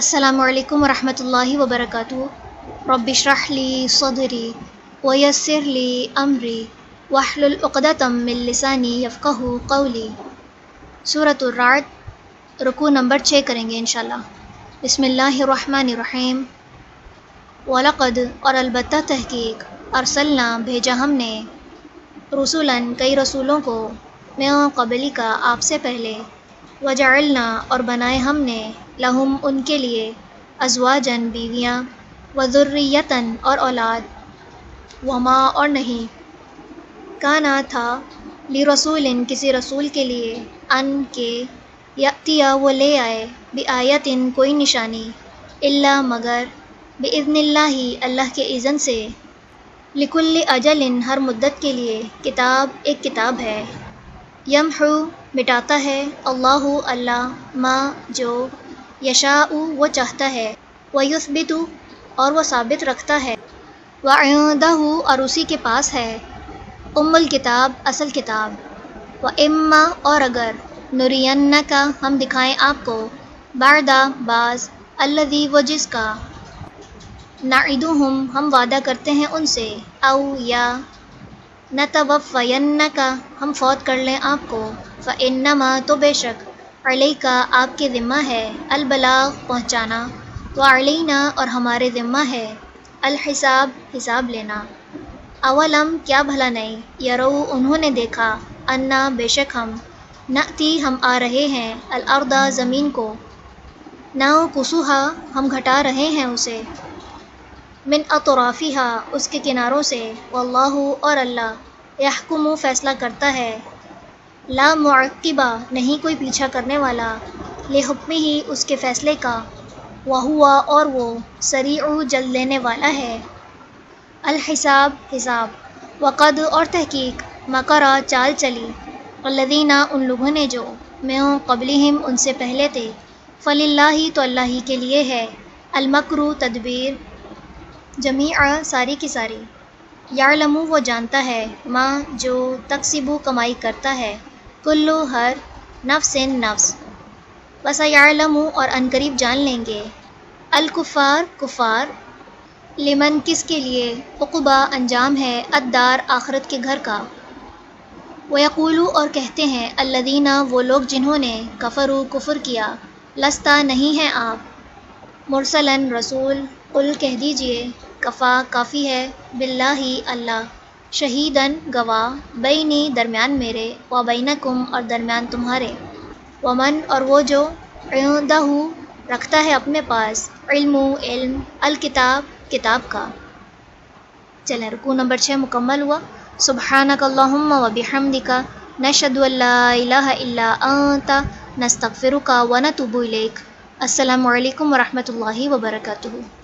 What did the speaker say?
السلام علیکم ورحمۃ اللہ وبرکاتہ۔ رب اشرح لی صدری ویسر لی امری واحلل عقدۃ من لسانی یفقہوا قولی۔ سورۃ الرعد، رکوع نمبر 6 کریں گے انشاءاللہ۔ بسم اللہ الرحمن الرحیم۔ وَلَقَدْ، اور البتہ تحقیق، ارسلنا، بھیجا ہم نے، رسولاً، کئی رسولوں کو، من قبلی کا، آپ سے پہلے، وجعلنا، اور بنائے ہم نے، لہم، ان کے لیے، ازواجاً، بیویاں، وذریتاً، اور اولاد، وما، اور نہیں، کانا، تھا، لرسول، کسی رسول کے لیے، ان کے، یأتیا، وہ لے آئے، بآیتٍ، کوئی نشانی، الا، مگر، بإذن اللہ، اللہ کے اذن سے، لکل اجل، ہر مدت کے لیے، کتاب، ایک کتاب ہے، یمحو، مٹاتا ہے، اللہ، اللہ، ما، جو، یشاء، وہ چاہتا ہے، ویثبت، اور وہ ثابت رکھتا ہے، وعندہ، اور اسی کے پاس ہے، الکتاب، اصل کتاب، واما، اور اگر، نرینک، ہم دکھائیں آپ کو، بعد، بعض، الذی، وہ جس کا، نعدہم، ہم وعدہ کرتے ہیں ان سے، او، یا، نتوفینک، ہم فوت کر لیں آپ کو، فانما، تو بے شک، علیک، آپ کے ذمہ ہے، البلاغ، پہنچانا، وعلینا، اور ہمارے ذمہ ہے، الحساب، حساب لینا، اولم، کیا بھلا نہیں، یرو، انہوں نے دیکھا، انا، بے شک ہم، نأتی، ہم آ رہے ہیں، الارض، زمین کو، ننقصھا، ہم گھٹا رہے ہیں اسے، من اطرافها، اس کے کناروں سے، واللہ، اور اللہ، یحکم، فیصلہ کرتا ہے، لا معقب، نہیں کوئی پیچھا کرنے والا، لحکمہ، اس کے فیصلے کا، وہو، اور وہ، سریع، جلد لینے والا ہے، الحساب، حساب، وقد، اور تحقیق، مکر، چال چلی، الذین، ان لوگوں نے جو، من قبلہم، ان سے پہلے تھے، فللہ، تو اللہ ہی کے لیے ہے، المکر، تدبیر، جمیعا، ساری کی ساری، یعلم، وہ جانتا ہے، ما، جو، تکسب، کمائی کرتا ہے، کل، ہر، نفس، نفس، وسیعلم، اور عنقریب جان لیں گے، الکفار، کفار، لمن، کس کے لیے، عقبی، انجام ہے، الدار، آخرت کے گھر کا، ویقولو، اور کہتے ہیں، الذین، وہ لوگ جنہوں نے، کفروا، کفر کیا، لستا، نہیں ہیں آپ، مرسلاً، رسول، قل، کہہ دیجئے، کفا، کافی ہے، باللہ، اللہ، شہیداً، گواہ، بینی، درمیان میرے، و بینکم، اور درمیان تمہارے، ومن، اور وہ جو، عندہ، رکھتا ہے اپنے پاس، علم، علم، الکتاب، کتاب کا۔ چلیں، رکوع نمبر 6 مکمل ہوا۔ سبحانک اللہم و بحمدک، نشہد ان لا الہ الا انت، نستغفرک و نتوب الیک۔ السلام علیکم ورحمۃ اللہ وبرکاتہ۔